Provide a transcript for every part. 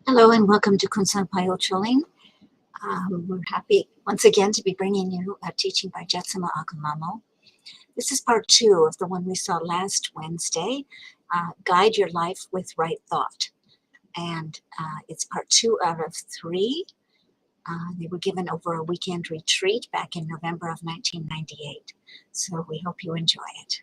Hello and welcome to Kunsan Payo Choling. We're happy once again to be bringing you a teaching by Jetsunma Ahkon Lhamo. This is part 2 of the one we saw last Wednesday, Guide Your Life with Right Thought. And it's part 2 out of 3. They were given over a weekend retreat back in November of 1998. So we hope you enjoy it.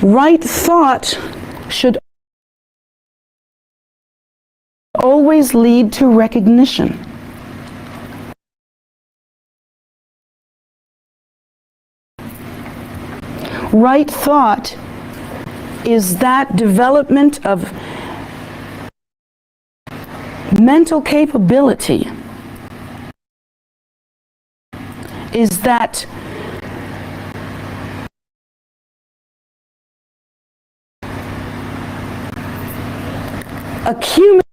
Right thought should always lead to recognition. Right thought is that development of mental capability, is that accumulation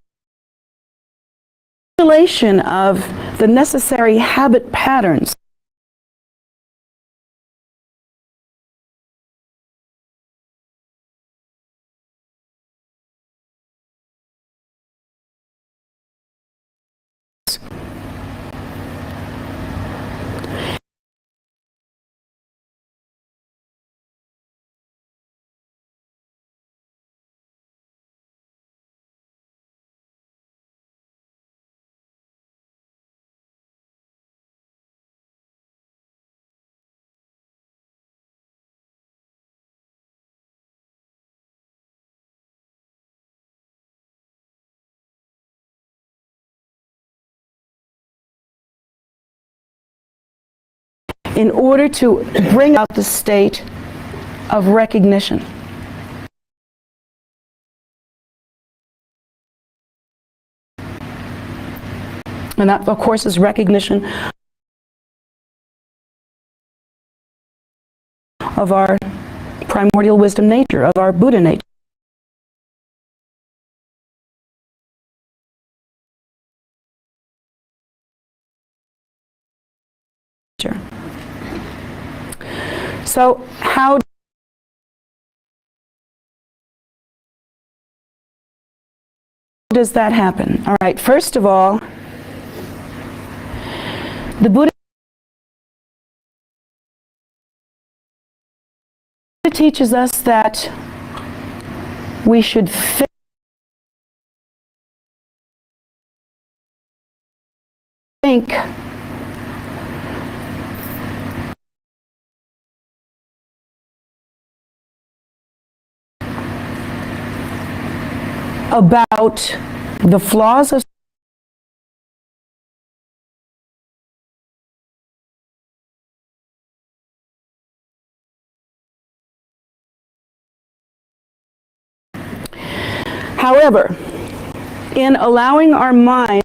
of the necessary habit patterns in order to bring out the state of recognition. And that, of course, is recognition of our primordial wisdom nature, of our Buddha nature. So how does that happen? All right, first of all, the Buddha teaches us that we should think about the flaws of However, in allowing our minds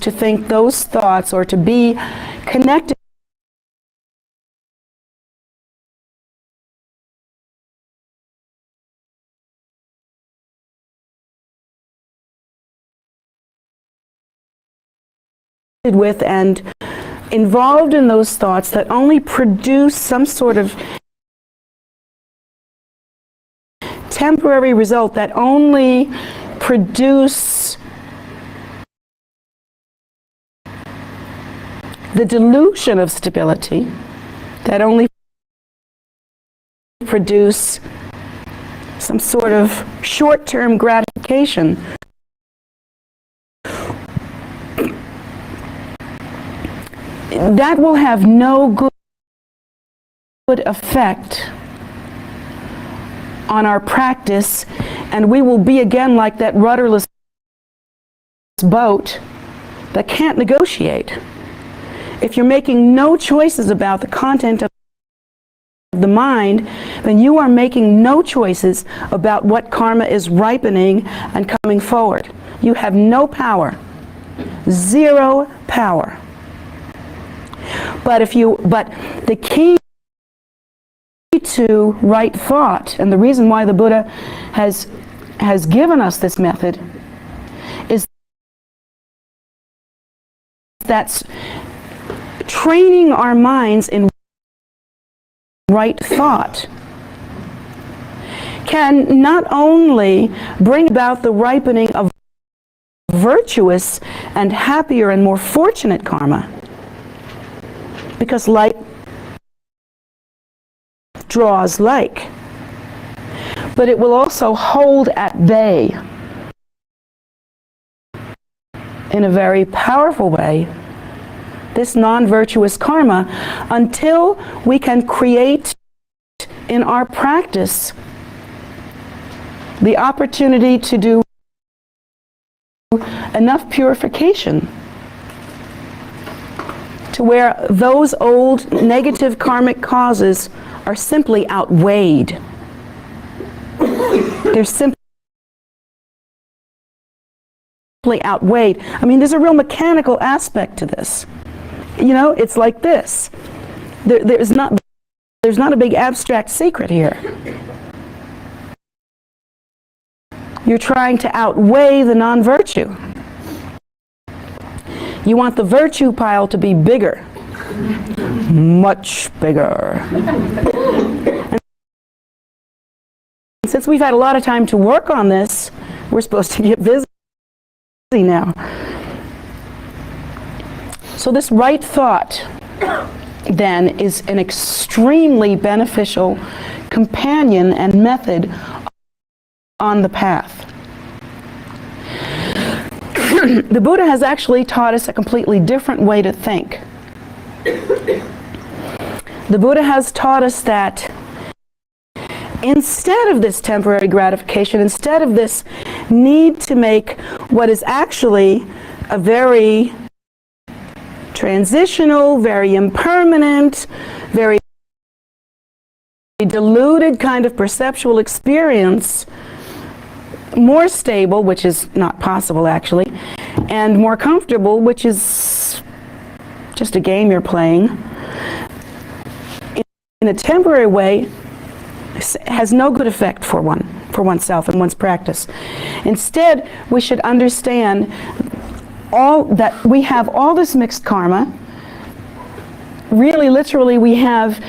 to think those thoughts or to be connected with and involved in those thoughts that only produce some sort of temporary result, that only produce the delusion of stability, that only produce some sort of short-term gratification, that will have no good effect on our practice, and we will be again like that rudderless boat that can't negotiate. If you're making no choices about the content of the mind, then you are making no choices about what karma is ripening and coming forward. You have no power. Zero power. But the key to right thought, and the reason why the Buddha has given us this method, is that's training our minds in right thought can not only bring about the ripening of virtuous and happier and more fortunate karma, because like draws like, but it will also hold at bay in a very powerful way this non-virtuous karma, until we can create in our practice the opportunity to do enough purification to where those old negative karmic causes are simply outweighed. They're simply outweighed. I mean, there's a real mechanical aspect to this. You know, it's like this. There's not a big abstract secret here. You're trying to outweigh the non-virtue. You want the virtue pile to be bigger. Much bigger. And since we've had a lot of time to work on this, we're supposed to get busy now. So this right thought, then, is an extremely beneficial companion and method on the path. The Buddha has actually taught us a completely different way to think. The Buddha has taught us that instead of this temporary gratification, instead of this need to make what is actually a very transitional, very impermanent, very diluted kind of perceptual experience, more stable, which is not possible actually, and more comfortable, which is just a game you're playing, in a temporary way, has no good effect for oneself and one's practice. Instead, we should understand that we have all this mixed karma. Really, literally, we have,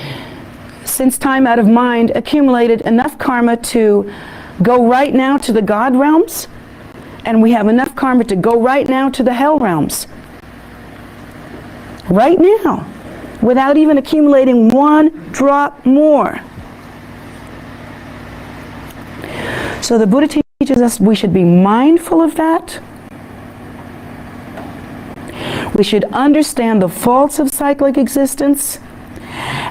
since time out of mind, accumulated enough karma to go right now to the God realms, and we have enough karma to go right now to the hell realms. Right now, without even accumulating one drop more. So the Buddha teaches us we should be mindful of that. We should understand the faults of cyclic existence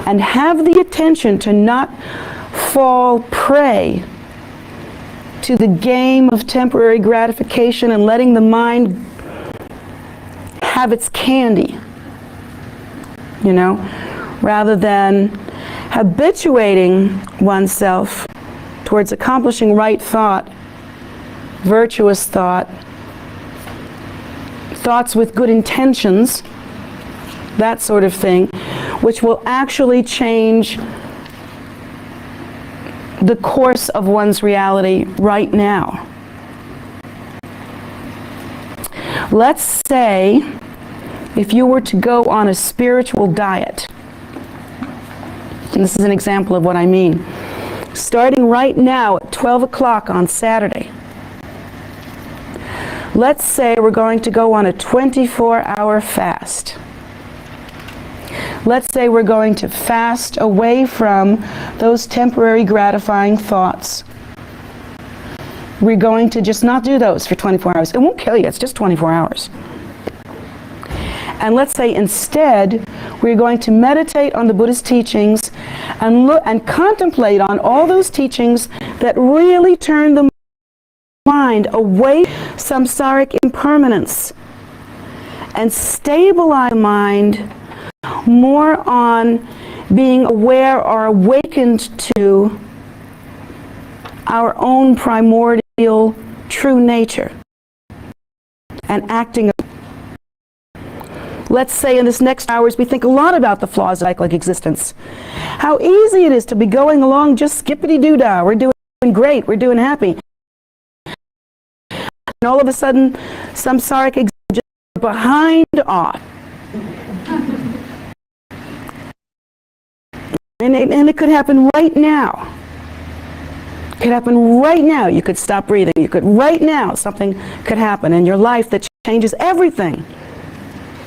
and have the attention to not fall prey to the game of temporary gratification and letting the mind have its candy, you know, rather than habituating oneself towards accomplishing right thought, virtuous thought, thoughts with good intentions, that sort of thing, which will actually change the course of one's reality right now. Let's say if you were to go on a spiritual diet, and this is an example of what I mean, starting right now at 12 o'clock on Saturday, let's say we're going to go on a 24-hour fast. Let's say we're going to fast away from those temporary gratifying thoughts. We're going to just not do those for 24 hours. It won't kill you, it's just 24 hours. And let's say instead, we're going to meditate on the Buddha's teachings and look and contemplate on all those teachings that really turn the mind away from samsaric impermanence and stabilize the mind more on being aware or awakened to our own primordial true nature and acting. Let's say in this next hours we think a lot about the flaws of cyclic existence. How easy it is to be going along just skippity-doo-dah. We're doing great, we're doing happy. And all of a sudden, samsaric existence is just behind off. And it could happen right now. It could happen right now. You could stop breathing. You could right now. Something could happen in your life that changes everything.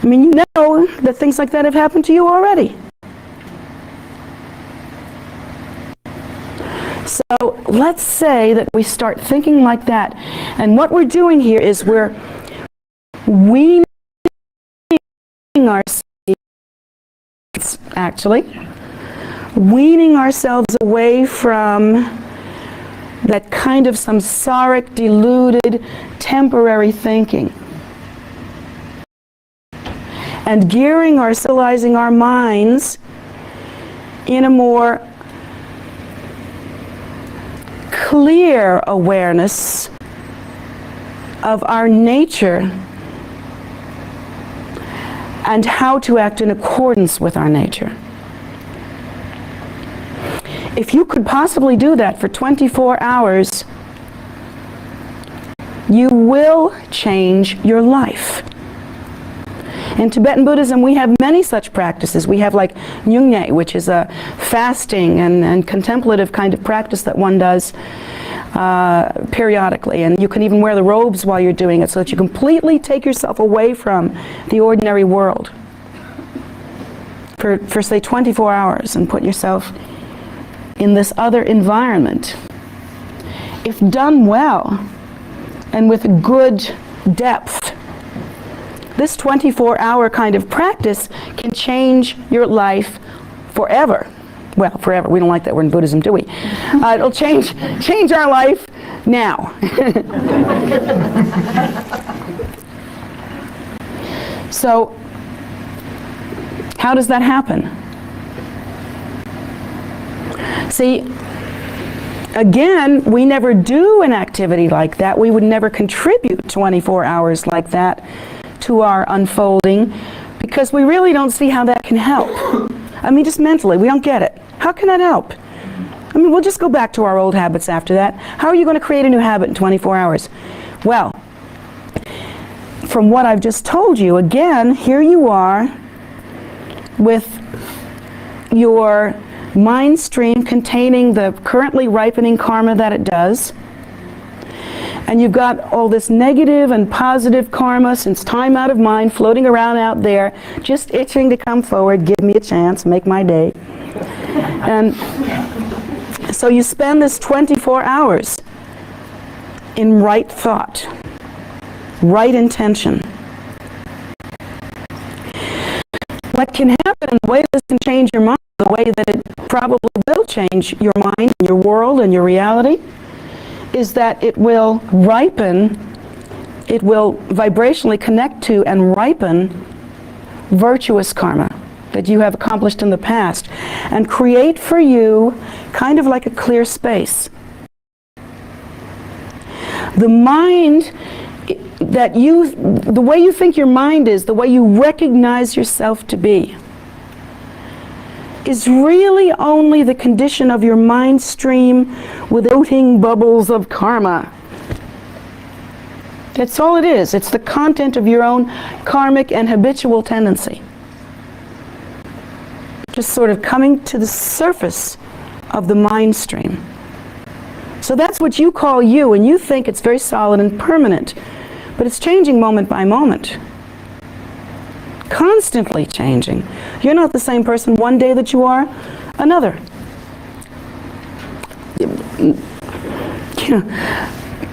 I mean, you know that things like that have happened to you already. So let's say that we start thinking like that. And what we're doing here is we're weaning ourselves, weaning ourselves away from that kind of samsaric, deluded, temporary thinking. And gearing our, civilizing our minds in a more clear awareness of our nature and how to act in accordance with our nature. If you could possibly do that for 24 hours, you will change your life. In Tibetan Buddhism, we have many such practices. We have like Nyungne, which is a fasting and contemplative kind of practice that one does periodically. And you can even wear the robes while you're doing it so that you completely take yourself away from the ordinary world for say 24 hours and put yourself in this other environment. If done well and with good depth, this 24-hour kind of practice can change your life forever. Well, forever. We don't like that word in Buddhism, do we? It'll change our life now. So, how does that happen? See, again, we never do an activity like that. We would never contribute 24 hours like that to our unfolding because we really don't see how that can help. I mean, just mentally, we don't get it. How can that help? I mean, we'll just go back to our old habits after that. How are you going to create a new habit in 24 hours? Well, from what I've just told you, again, here you are with your mind stream containing the currently ripening karma that it does. And you've got all this negative and positive karma since time out of mind floating around out there, just itching to come forward, give me a chance, make my day. And so you spend this 24 hours in right thought, right intention. What can happen, and the way this can change your mind, the way that it probably will change your mind, your world, and your reality, is that it will ripen, it will vibrationally connect to and ripen virtuous karma that you have accomplished in the past and create for you kind of like a clear space. The mind the way you think your mind is, the way you recognize yourself to be, is really only the condition of your mind stream with floating bubbles of karma. That's all it is. It's the content of your own karmic and habitual tendency. Just sort of coming to the surface of the mind stream. So that's what you call you, and you think it's very solid and permanent. But it's changing moment by moment. Constantly changing. You're not the same person one day that you are another. You know,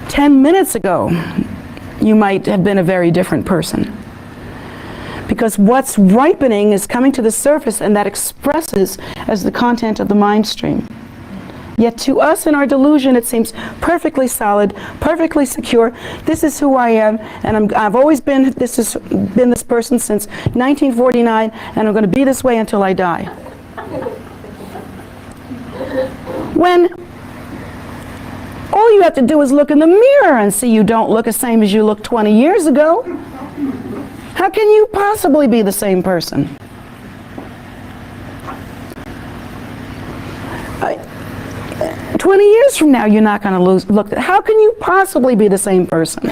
10 minutes ago, you might have been a very different person. Because what's ripening is coming to the surface, and that expresses as the content of the mind stream. Yet to us in our delusion, it seems perfectly solid, perfectly secure. This is who I am, and I've always been this person since 1949, and I'm going to be this way until I die. When all you have to do is look in the mirror and see you don't look the same as you looked 20 years ago. How can you possibly be the same person? 20 years from now, you're not going to look. How can you possibly be the same person?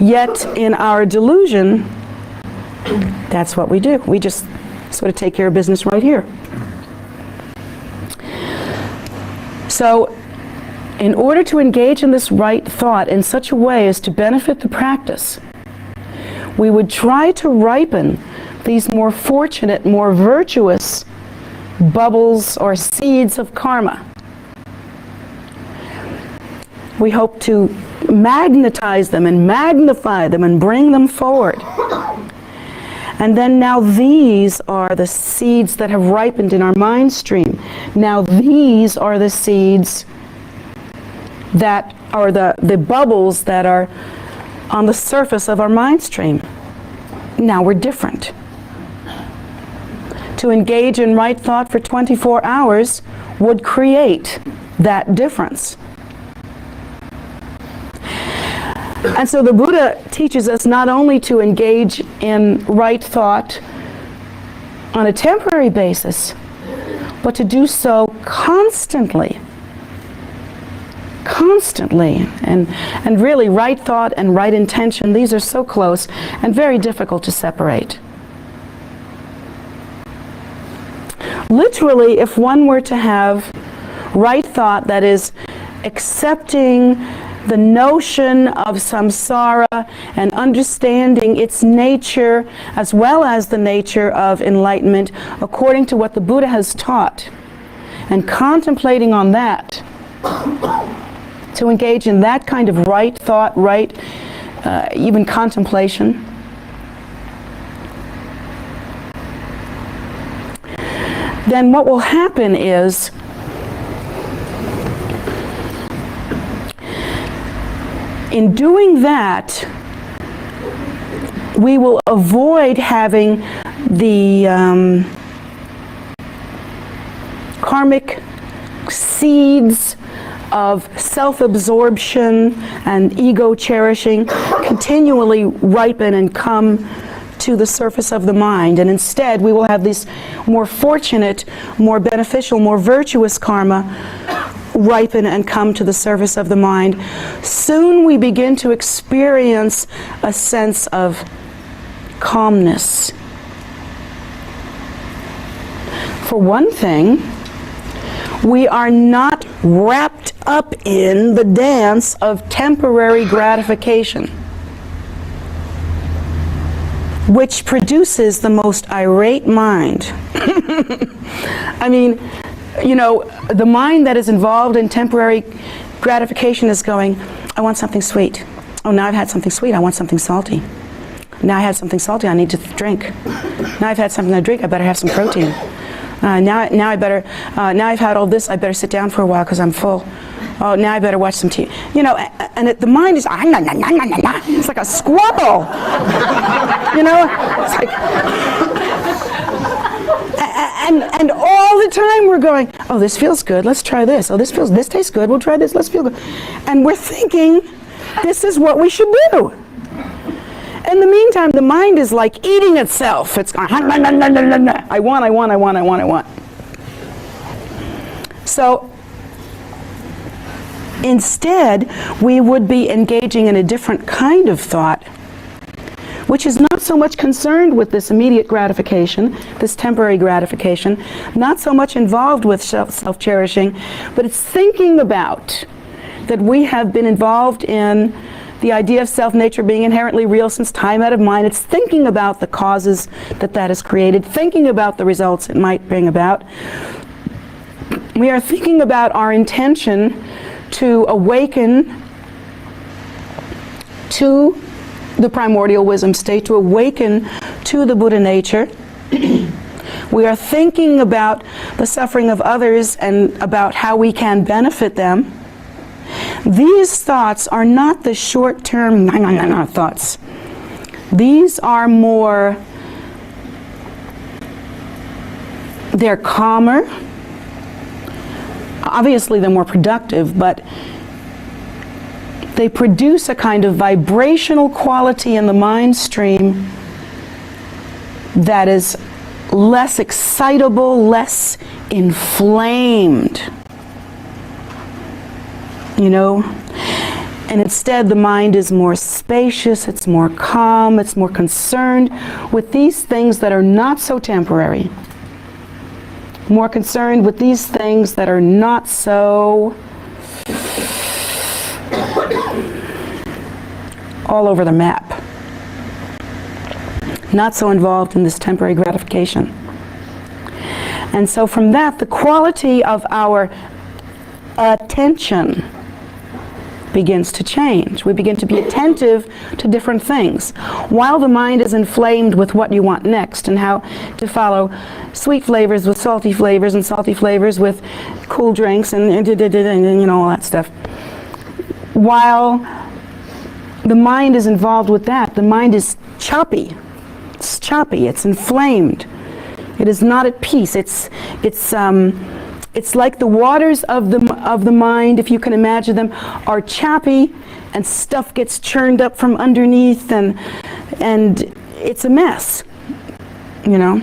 Yet, in our delusion, that's what we do. We just sort of take care of business right here. So, in order to engage in this right thought in such a way as to benefit the practice, we would try to ripen these more fortunate, more virtuous bubbles or seeds of karma. We hope to magnetize them and magnify them and bring them forward. And then now these are the seeds that have ripened in our mind stream. Now these are the seeds that are the bubbles that are on the surface of our mind stream. Now we're different. To engage in right thought for 24 hours would create that difference. And so the Buddha teaches us not only to engage in right thought on a temporary basis, but to do so constantly. Constantly. And really, right thought and right intention, these are so close and very difficult to separate. Literally, if one were to have right thought, that is, accepting the notion of samsara and understanding its nature as well as the nature of enlightenment according to what the Buddha has taught, and contemplating on that, to engage in that kind of right thought, right, even contemplation, then what will happen is in doing that, we will avoid having the karmic seeds of self-absorption and ego-cherishing continually ripen and come to the surface of the mind. And instead, we will have this more fortunate, more beneficial, more virtuous karma ripen and come to the surface of the mind. Soon we begin to experience a sense of calmness. For one thing, we are not wrapped up in the dance of temporary gratification, which produces the most irate mind. I mean, you know, the mind that is involved in temporary gratification is going, I want something sweet. Oh, now I've had something sweet, I want something salty. Now I had something salty, I need to drink. Now I've had something to drink, I better have some protein. Now I've had all this, I better sit down for a while because I'm full. Oh, now I better watch some TV. You know, and the mind is, it's like a squirrel. You know, it's like, and all the time we're going, oh, this feels good, let's try this. Oh, this tastes good, we'll try this, let's feel good. And we're thinking, this is what we should do. In the meantime, the mind is like eating itself. It's going, I want. So, Instead, we would be engaging in a different kind of thought, which is not so much concerned with this immediate gratification, this temporary gratification, not so much involved with self-cherishing, but it's thinking about that we have been involved in the idea of self-nature being inherently real since time out of mind. It's thinking about the causes that has created, thinking about the results it might bring about. We are thinking about our intention to awaken to the primordial wisdom state, to awaken to the Buddha nature. We are thinking about the suffering of others and about how we can benefit them. These thoughts are not the short-term thoughts. These are more, they're calmer. Obviously they're more productive, but they produce a kind of vibrational quality in the mind stream that is less excitable, less inflamed. You know? And instead the mind is more spacious, it's more calm, it's more concerned with these things that are not so temporary. More concerned with these things that are not so all over the map. Not so involved in this temporary gratification. And so from that, the quality of our attention begins to change. We begin to be attentive to different things. While the mind is inflamed with what you want next and how to follow sweet flavors with salty flavors and salty flavors with cool drinks and you know, all that stuff. While the mind is involved with that, the mind is choppy. It's choppy, it's inflamed. It is not at peace. It's like the waters of the mind, if you can imagine them, are choppy and stuff gets churned up from underneath and it's a mess, you know.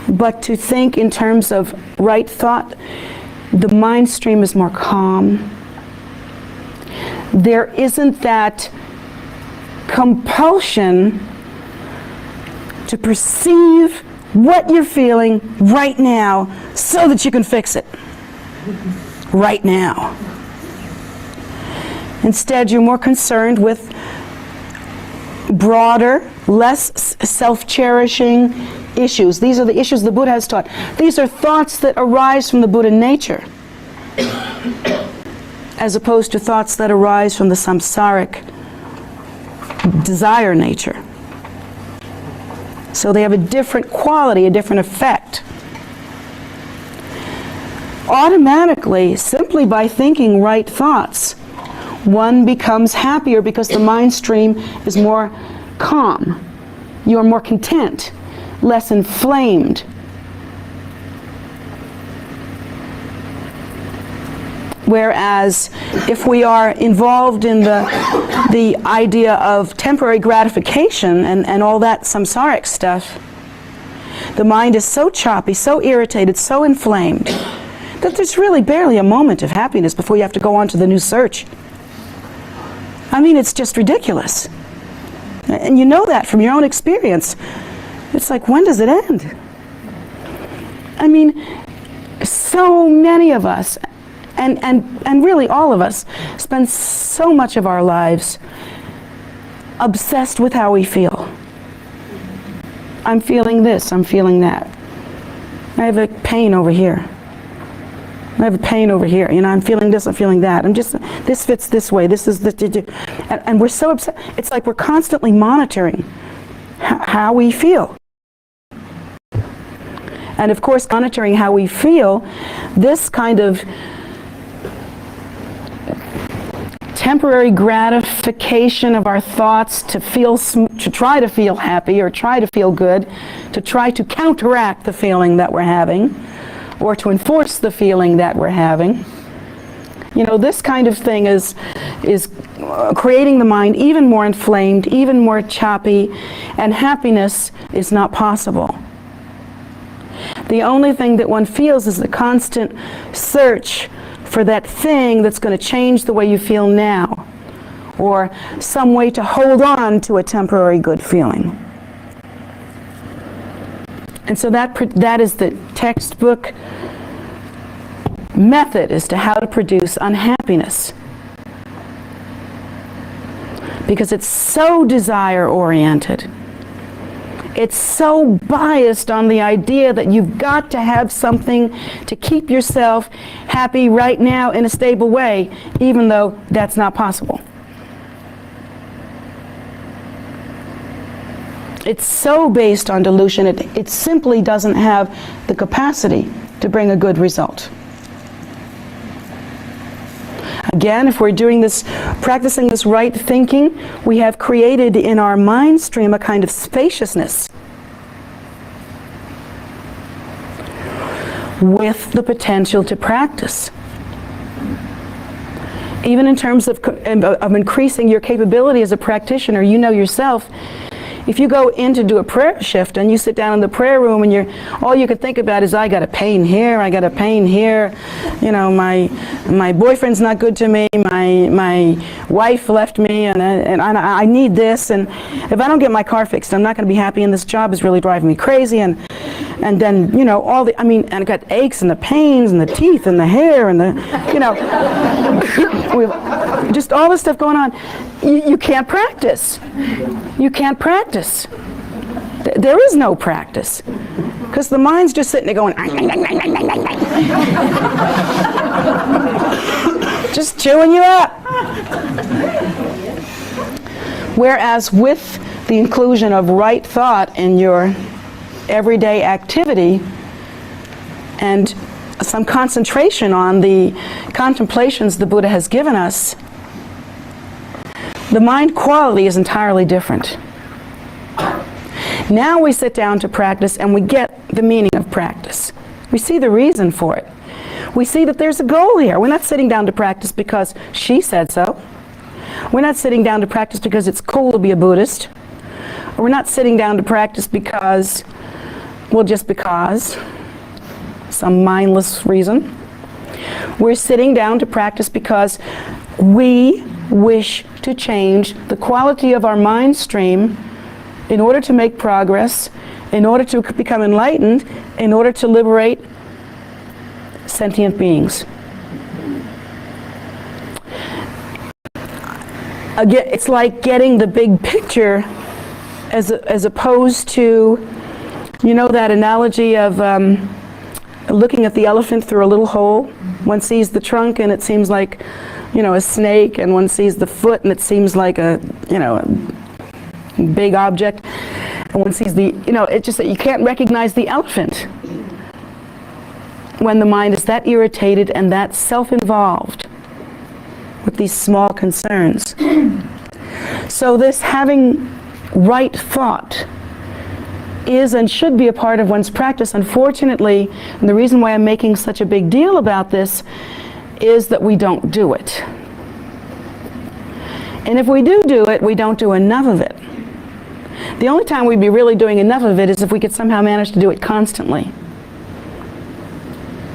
But to think in terms of right thought, the mind stream is more calm. There isn't that compulsion to perceive what you're feeling right now so that you can fix it right now. Instead, you're more concerned with broader, less self-cherishing issues. These are the issues the Buddha has taught. These are thoughts that arise from the Buddha nature, as opposed to thoughts that arise from the samsaric desire nature. So they have a different quality, a different effect. Automatically, simply by thinking right thoughts, one becomes happier because the mind stream is more calm. You are more content, less inflamed. Whereas if we are involved in the idea of temporary gratification and all that samsaric stuff, the mind is so choppy, so irritated, so inflamed, that there's really barely a moment of happiness before you have to go on to the new search. I mean, it's just ridiculous. And you know that from your own experience. It's like, when does it end? I mean, so many of us, and really all of us, spend so much of our lives obsessed with how we feel. I'm feeling this, I'm feeling that. I have a pain over here. I have a pain over here. You know, I'm feeling this, I'm feeling that. This fits this way, this is the... And we're so upset. It's like we're constantly monitoring how we feel. And of course, monitoring how we feel, this kind of temporary gratification of our thoughts to try to feel happy or try to feel good, to try to counteract the feeling that we're having, or to enforce the feeling that we're having. You know, this kind of thing is creating the mind even more inflamed, even more choppy, and happiness is not possible. The only thing that one feels is the constant search for that thing that's going to change the way you feel now, or some way to hold on to a temporary good feeling. And so that is the textbook method as to how to produce unhappiness. Because it's so desire-oriented. It's so biased on the idea that you've got to have something to keep yourself happy right now in a stable way, even though that's not possible. It's so based on delusion, it simply doesn't have the capacity to bring a good result. Again, if we're doing this, practicing this right thinking, we have created in our mind stream a kind of spaciousness with the potential to practice. Even in terms of increasing your capability as a practitioner, you know yourself, if you go in to do a prayer shift and you sit down in the prayer room and all you can think about is, I got a pain here, I got a pain here, you know, my boyfriend's not good to me, my wife left me, and I need this, and if I don't get my car fixed, I'm not going to be happy, and this job is really driving me crazy, and then, you know, and I got aches and the pains and the teeth and the hair and the, you know, just all this stuff going on. You can't practice. You can't practice. There is no practice. Because the mind's just sitting there going, just chewing you up. Whereas with the inclusion of right thought in your everyday activity and some concentration on the contemplations the Buddha has given us, the mind quality is entirely different. Now we sit down to practice and we get the meaning of practice. We see the reason for it. We see that there's a goal here. We're not sitting down to practice because she said so. We're not sitting down to practice because it's cool to be a Buddhist. Or we're not sitting down to practice because, well, just because, some mindless reason. We're sitting down to practice because we wish to change the quality of our mind stream in order to make progress, in order to become enlightened, in order to liberate sentient beings. Again, it's like getting the big picture as opposed to, you know, that analogy of looking at the elephant through a little hole. One sees the trunk and it seems like, you know, a snake, and one sees the foot and it seems like a, you know, a big object, and one sees the, you know, it's just that you can't recognize the elephant when the mind is that irritated and that self-involved with these small concerns. So this having right thought is and should be a part of one's practice. Unfortunately, and the reason why I'm making such a big deal about this is that we don't do it. And if we do it, we don't do enough of it. The only time we'd be really doing enough of it is if we could somehow manage to do it constantly,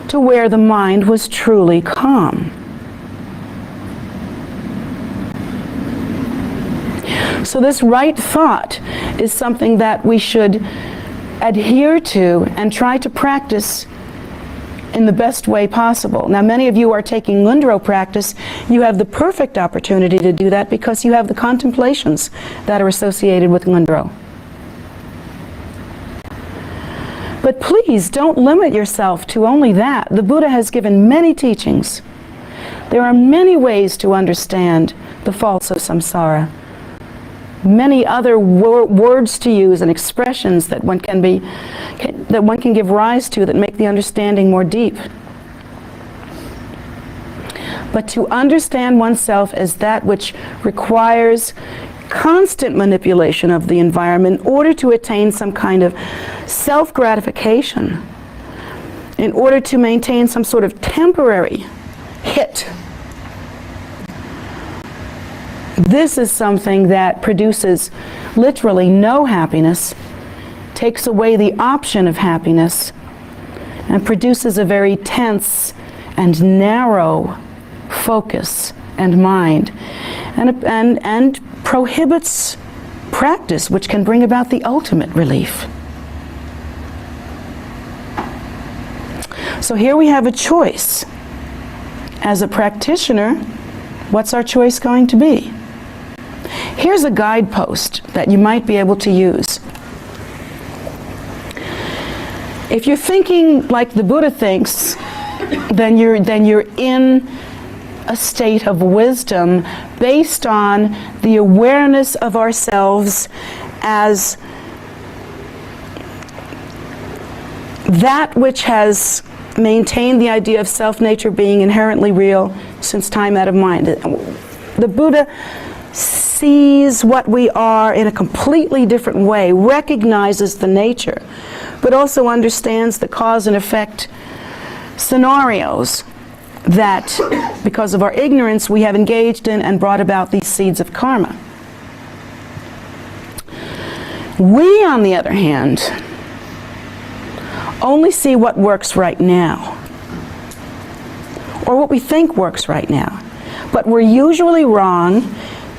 to where the mind was truly calm. So this right thought is something that we should adhere to and try to practice in the best way possible. Now, many of you are taking Ngundro practice. You have the perfect opportunity to do that because you have the contemplations that are associated with Ngundro. But please don't limit yourself to only that. The Buddha has given many teachings. There are many ways to understand the faults of samsara. Many other words to use and expressions that one can give rise to that make the understanding more deep. But to understand oneself as that which requires constant manipulation of the environment in order to attain some kind of self-gratification, in order to maintain some sort of temporary hit. This is something that produces literally no happiness, takes away the option of happiness, and produces a very tense and narrow focus and mind, and prohibits practice which can bring about the ultimate relief. So here we have a choice. As a practitioner, what's our choice going to be? Here's a guidepost that you might be able to use. If you're thinking like the Buddha thinks, then you're in a state of wisdom based on the awareness of ourselves as that which has maintained the idea of self-nature being inherently real since time out of mind. The Buddha sees what we are in a completely different way, recognizes the nature, but also understands the cause and effect scenarios that, because of our ignorance, we have engaged in and brought about these seeds of karma. We, on the other hand, only see what works right now, or what we think works right now. But we're usually wrong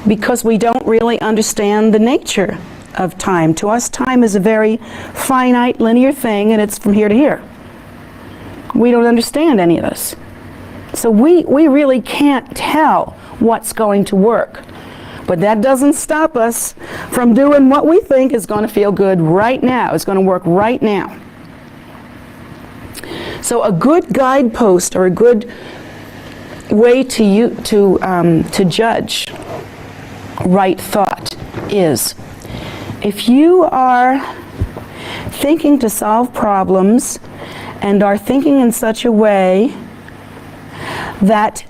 because we don't really understand the nature of time. To us, time is a very finite, linear thing, and it's from here to here. We don't understand any of this. So we really can't tell what's going to work. But that doesn't stop us from doing what we think is going to feel good right now. It's going to work right now. So a good guidepost, or a good way to judge right thought is, if you are thinking to solve problems and are thinking in such a way that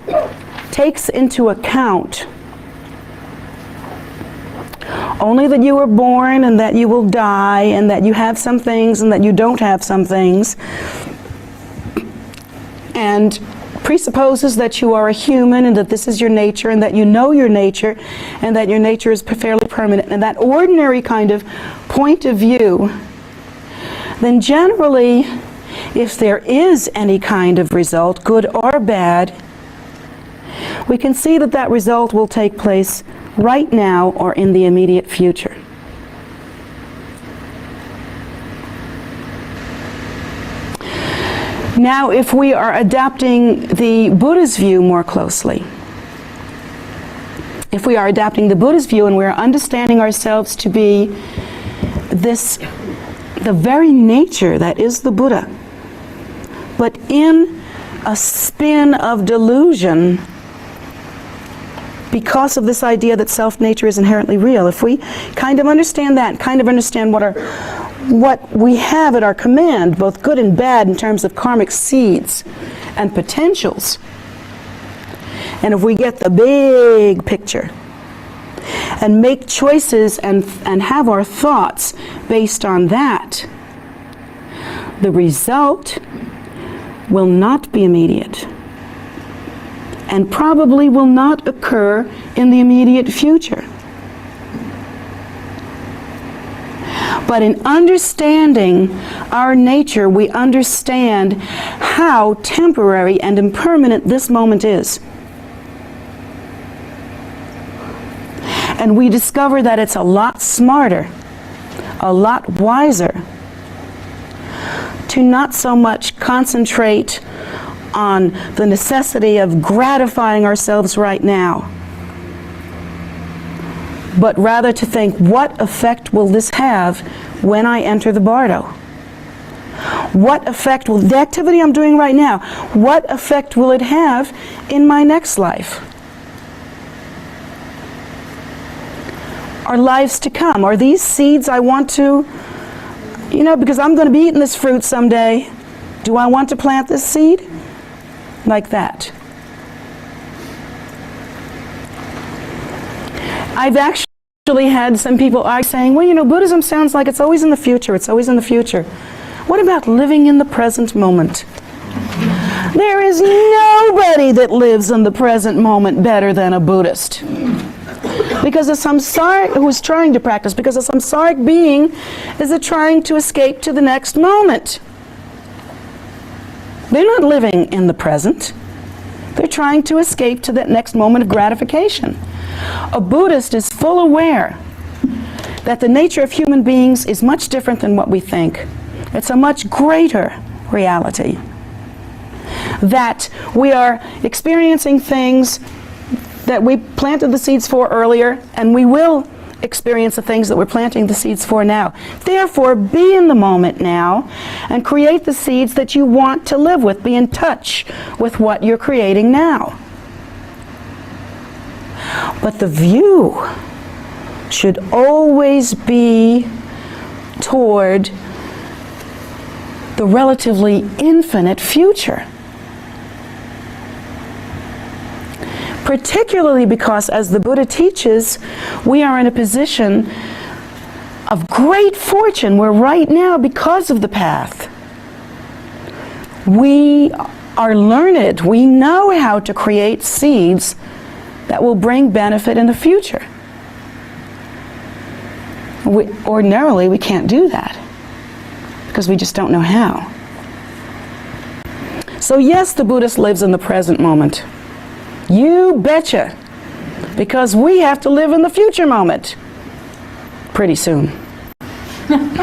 takes into account only that you were born and that you will die and that you have some things and that you don't have some things, and presupposes that you are a human and that this is your nature and that you know your nature and that your nature is fairly permanent, and that ordinary kind of point of view, then generally, if there is any kind of result, good or bad, we can see that that result will take place right now or in the immediate future. Now, if we are adapting the Buddha's view more closely, if we are adapting the Buddha's view and we are understanding ourselves to be the very nature that is the Buddha, but in a spin of delusion because of this idea that self-nature is inherently real, if we kind of understand that, kind of understand what we have at our command, both good and bad in terms of karmic seeds and potentials, and if we get the big picture and make choices and have our thoughts based on that, the result will not be immediate and probably will not occur in the immediate future. But in understanding our nature, we understand how temporary and impermanent this moment is. And we discover that it's a lot smarter, a lot wiser, to not so much concentrate on the necessity of gratifying ourselves right now, but rather to think, what effect will this have when I enter the bardo? What effect will the activity I'm doing right now, what effect will it have in my next life? Or lives to come? Are these seeds I want to, because I'm going to be eating this fruit someday, do I want to plant this seed? Like that. I've actually had some people saying, well, Buddhism sounds like it's always in the future, it's always in the future. What about living in the present moment? There is nobody that lives in the present moment better than a Buddhist. Because a samsaric who is trying to practice, because a samsaric being is trying to escape to the next moment. They're not living in the present. They're trying to escape to that next moment of gratification. A Buddhist is full aware that the nature of human beings is much different than what we think. It's a much greater reality. That we are experiencing things that we planted the seeds for earlier, and we will experience the things that we're planting the seeds for now. Therefore, be in the moment now and create the seeds that you want to live with. Be in touch with what you're creating now. But the view should always be toward the relatively infinite future. Particularly because, as the Buddha teaches, we are in a position of great fortune where right now, because of the path, we are learned. We know how to create seeds that will bring benefit in the future. Ordinarily, we can't do that because we just don't know how. So yes, the Buddhist lives in the present moment. You betcha, because we have to live in the future moment pretty soon. And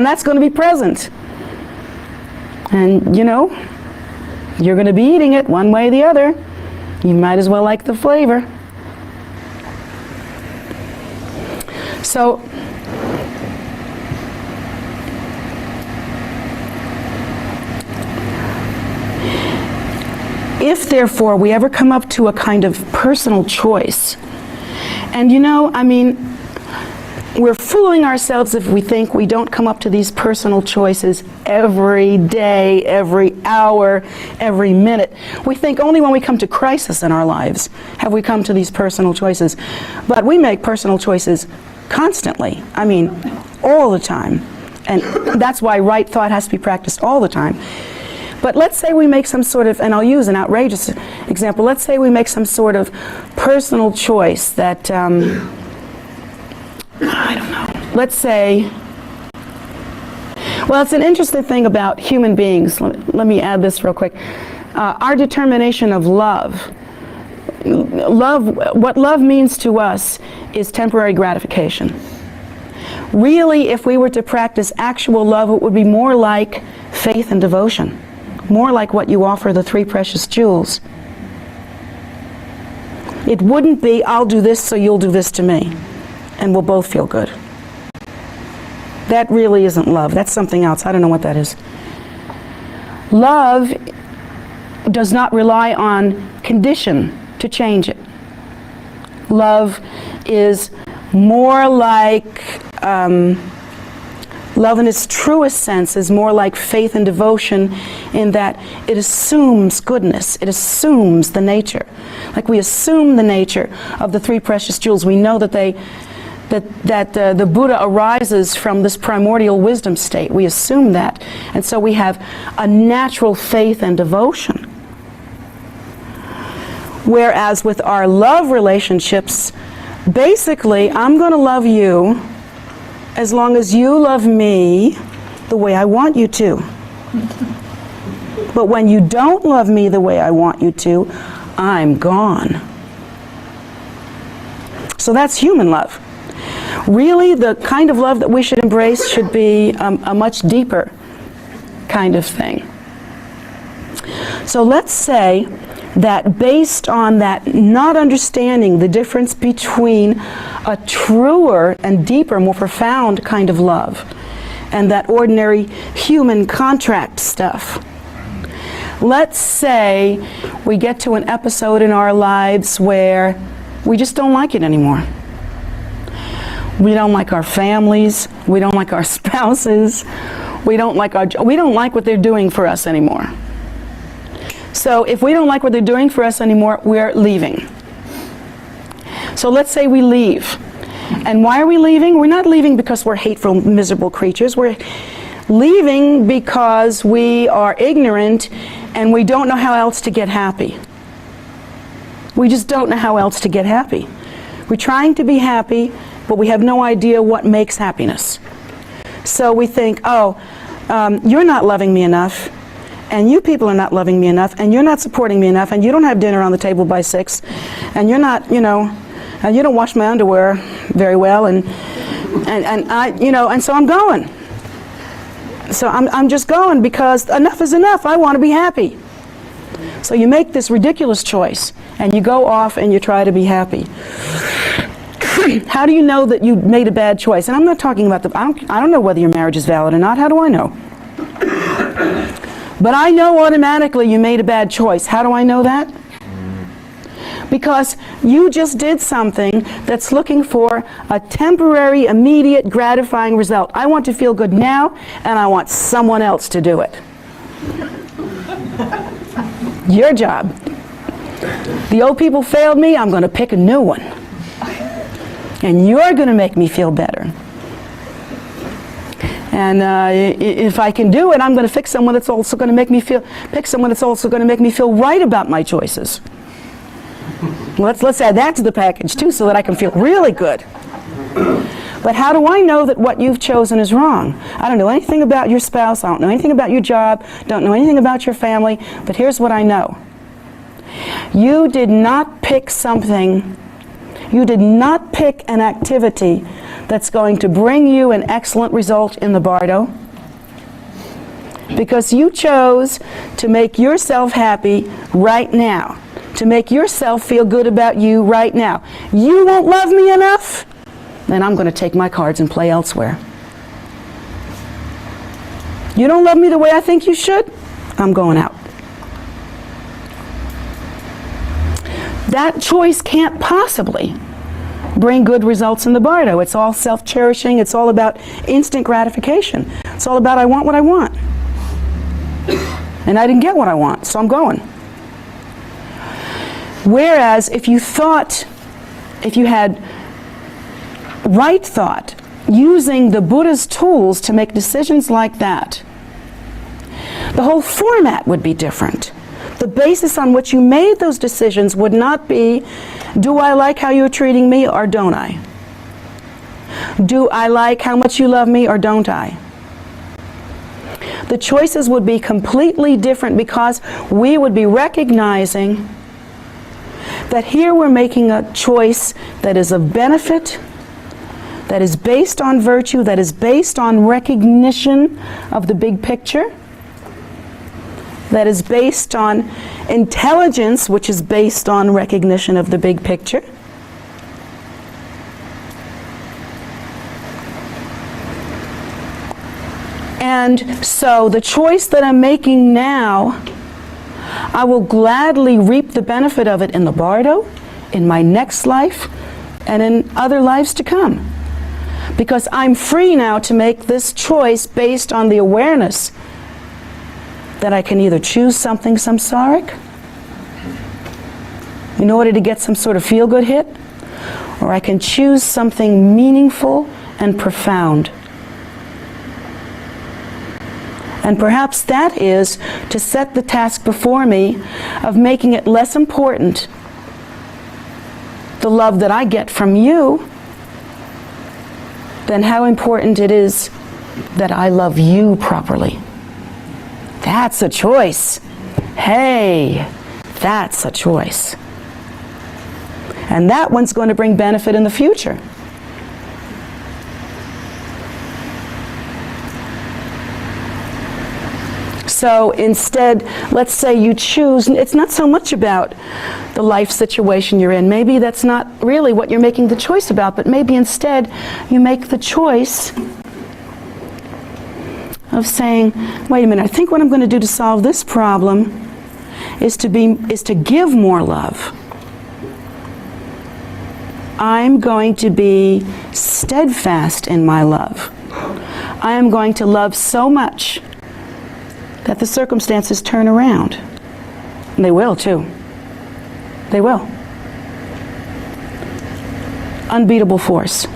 that's going to be present. And you know, you're going to be eating it one way or the other. You might as well like the flavor. So, if therefore we ever come up to a kind of personal choice, and you know, I mean, we're fooling ourselves if we think we don't come up to these personal choices every day, every hour, every minute. We think only when we come to crisis in our lives have we come to these personal choices. But we make personal choices constantly. I mean, all the time. And that's why right thought has to be practiced all the time. But let's say we make some sort of, and I'll use an outrageous example, let's say we make some sort of personal choice that, I don't know, let's say, well, it's an interesting thing about human beings. Let me add this real quick. Our determination of love. What love means to us is temporary gratification. Really, if we were to practice actual love, it would be more like faith and devotion. More like what you offer the three precious jewels. It wouldn't be, I'll do this so you'll do this to me, and we'll both feel good. That really isn't love. That's something else. I don't know what that is. Love does not rely on condition to change it. Love is more like, love in its truest sense is more like faith and devotion in that it assumes goodness. It assumes the nature. Like we assume the nature of the three precious jewels. We know that the Buddha arises from this primordial wisdom state. We assume that. And so we have a natural faith and devotion. Whereas with our love relationships, basically, I'm going to love you as long as you love me the way I want you to. But when you don't love me the way I want you to, I'm gone. So that's human love. Really, the kind of love that we should embrace should be a much deeper kind of thing. So let's say that based on that not understanding the difference between a truer and deeper, more profound kind of love and that ordinary human contract stuff. Let's say we get to an episode in our lives where we just don't like it anymore. We don't like our families, we don't like our spouses, we don't like what they're doing for us anymore. So if we don't like what they're doing for us anymore, we're leaving. So let's say we leave. And why are we leaving? We're not leaving because we're hateful, miserable creatures. We're leaving because we are ignorant and we don't know how else to get happy. We just don't know how else to get happy. We're trying to be happy, but we have no idea what makes happiness. So we think, oh, you're not loving me enough, and you people are not loving me enough, and you're not supporting me enough, and you don't have dinner on the table by 6, and you're not, you don't wash my underwear very well, and I, and so I'm going. So I'm just going because enough is enough. I want to be happy. So you make this ridiculous choice, and you go off and you try to be happy. How do you know that you made a bad choice? And I'm not talking about I don't know whether your marriage is valid or not. How do I know? But I know automatically you made a bad choice. How do I know that? Because you just did something that's looking for a temporary, immediate, gratifying result. I want to feel good now, and I want someone else to do it. Your job. The old people failed me, I'm going to pick a new one. And you're going to make me feel better. And if I can do it, I'm going to pick someone that's also going to make me feel right about my choices. Let's add that to the package too, so that I can feel really good. But how do I know that what you've chosen is wrong? I don't know anything about your spouse, I don't know anything about your job, don't know anything about your family, but here's what I know. You did not pick something, you did not pick an activity that's going to bring you an excellent result in the bardo, because you chose to make yourself happy right now, to make yourself feel good about you right now. You won't love me enough? Then I'm going to take my cards and play elsewhere. You don't love me the way I think you should? I'm going out. That choice can't possibly bring good results in the bardo. It's all self-cherishing. It's all about instant gratification. It's all about I want what I want. And I didn't get what I want, so I'm going. Whereas if you had right thought, using the Buddha's tools to make decisions like that, the whole format would be different. The basis on which you made those decisions would not be, do I like how you're treating me or don't I? Do I like how much you love me or don't I? The choices would be completely different, because we would be recognizing that here we're making a choice that is of benefit, that is based on virtue, that is based on recognition of the big picture, that is based on intelligence, which is based on recognition of the big picture. And so the choice that I'm making now, I will gladly reap the benefit of it in the bardo, in my next life, and in other lives to come. Because I'm free now to make this choice based on the awareness that I can either choose something samsaric in order to get some sort of feel-good hit, or I can choose something meaningful and profound. And perhaps that is to set the task before me of making it less important, the love that I get from you, than how important it is that I love you properly. That's a choice. Hey, that's a choice. And that one's going to bring benefit in the future. So instead, let's say you choose, it's not so much about the life situation you're in. Maybe that's not really what you're making the choice about, but maybe instead you make the choice of saying, wait a minute, I think what I'm going to do to solve this problem is to give more love. I'm going to be steadfast in my love. I am going to love so much that the circumstances turn around. And they will too. They will. Unbeatable force.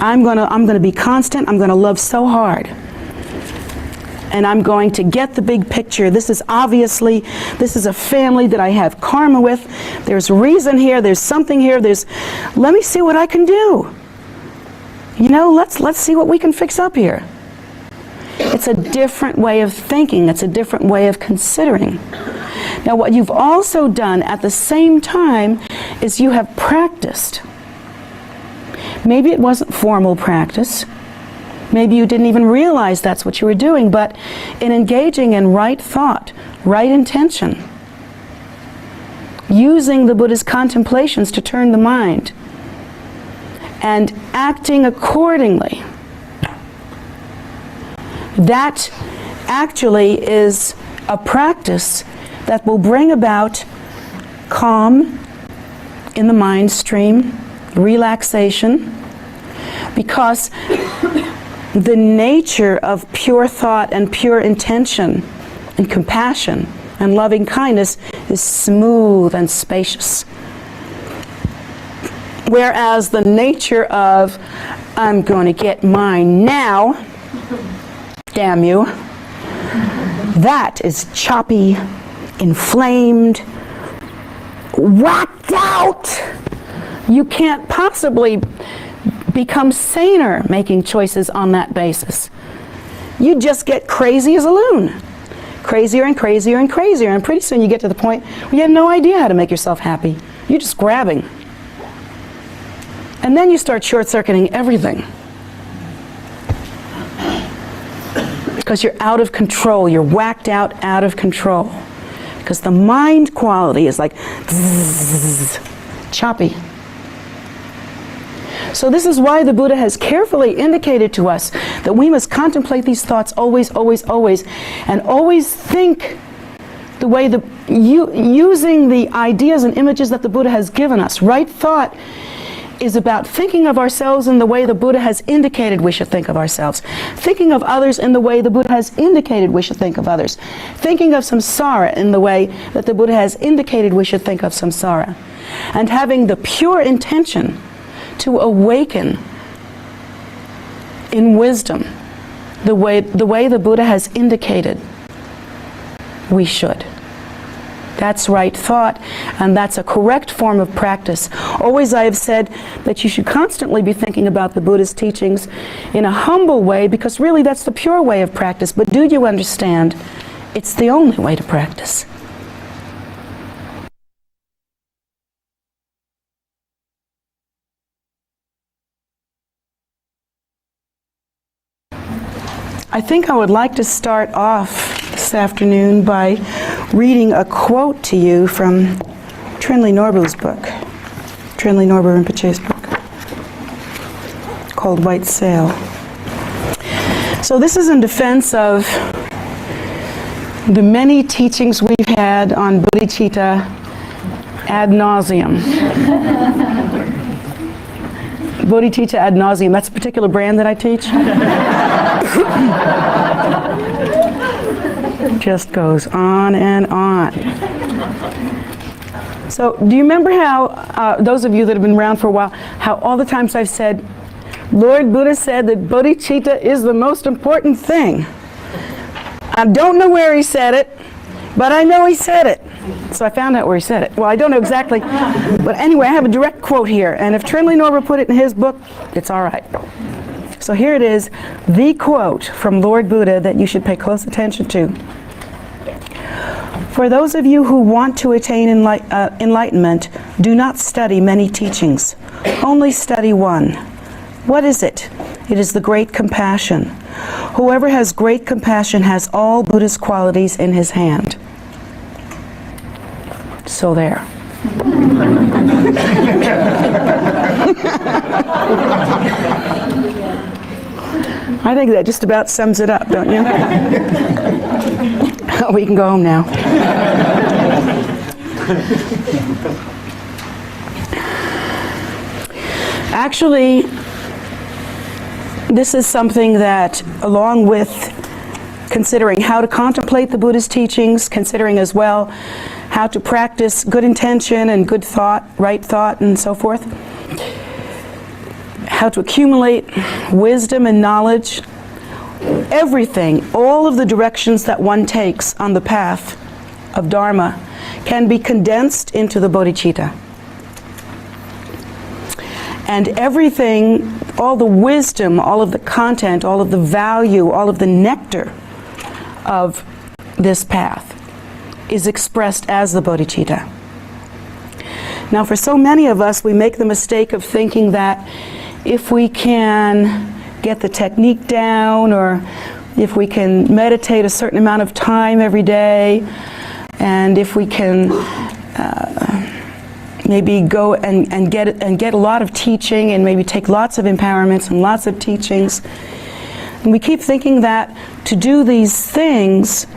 I'm going to be constant. I'm going to love so hard. And I'm going to get the big picture. This is a family that I have karma with. There's reason here. There's something here. Let me see what I can do. let's see what we can fix up here. It's a different way of thinking. It's a different way of considering. Now, what you've also done at the same time is you have practiced. Maybe it wasn't formal practice. Maybe you didn't even realize that's what you were doing, but in engaging in right thought, right intention, using the Buddha's contemplations to turn the mind, and acting accordingly, that actually is a practice that will bring about calm in the mind stream, relaxation, because the nature of pure thought and pure intention and compassion and loving kindness is smooth and spacious. Whereas the nature of, I'm going to get mine now, damn you, that is choppy, inflamed, whacked out. You can't possibly become saner making choices on that basis. You just get crazy as a loon. Crazier and crazier and crazier. And pretty soon you get to the point where you have no idea how to make yourself happy. You're just grabbing. And then you start short-circuiting everything. Because you're out of control. You're whacked out of control. Because the mind quality is like zzz, choppy. So this is why the Buddha has carefully indicated to us that we must contemplate these thoughts always, always, always, and always think the way using the ideas and images that the Buddha has given us. Right thought is about thinking of ourselves in the way the Buddha has indicated we should think of ourselves. Thinking of others in the way the Buddha has indicated we should think of others. Thinking of samsara in the way that the Buddha has indicated we should think of samsara. And having the pure intention to awaken in wisdom the way the Buddha has indicated we should. That's right thought, and that's a correct form of practice. Always I have said that you should constantly be thinking about the Buddha's teachings in a humble way, because really that's the pure way of practice. But do you understand? It's the only way to practice. I think I would like to start off this afternoon by reading a quote to you from Trinley Norbu's book, Trinley Norbu Rinpoche's book, called White Sail. So this is in defense of the many teachings we've had on bodhicitta ad nauseum. Bodhicitta ad nauseum, that's a particular brand that I teach. Just goes on and on. So do you remember how, those of you that have been around for a while, how all the times I've said, Lord Buddha said that bodhicitta is the most important thing. I don't know where he said it, but I know he said it. So I found out where he said it. Well, I don't know exactly, but anyway, I have a direct quote here, and if Trinley Norbu put it in his book, it's all right. So here it is, the quote from Lord Buddha that you should pay close attention to. For those of you who want to attain enlightenment, do not study many teachings. Only study one. What is it? It is the great compassion. Whoever has great compassion has all Buddha's qualities in his hand. So there. I think that just about sums it up, don't you? We can go home now. Actually, this is something that, along with considering how to contemplate the Buddha's teachings, considering as well how to practice good intention and good thought, right thought, and so forth, how to accumulate wisdom and knowledge, everything, all of the directions that one takes on the path of Dharma can be condensed into the bodhicitta. And everything all the wisdom, all of the content, all of the value, all of the nectar of this path is expressed as the bodhicitta. Now, for so many of us, we make the mistake of thinking that if we can get the technique down, or if we can meditate a certain amount of time every day, and if we can maybe go and get a lot of teaching, and maybe take lots of empowerments and lots of teachings, and we keep thinking that to do these things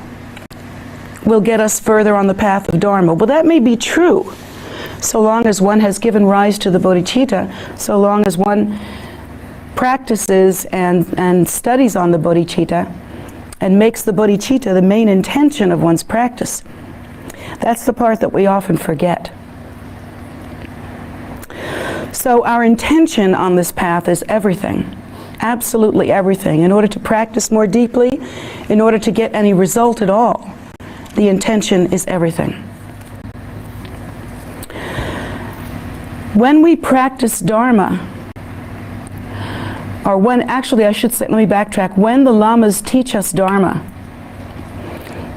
will get us further on the path of Dharma. Well, that may be true, so long as one has given rise to the bodhicitta, so long as one practices and studies on the bodhicitta and makes the bodhicitta the main intention of one's practice. That's the part that we often forget. So our intention on this path is everything, absolutely everything. In order to practice more deeply, in order to get any result at all, the intention is everything. When we practice Dharma, or when, actually I should say, let me backtrack, when the Lamas teach us Dharma,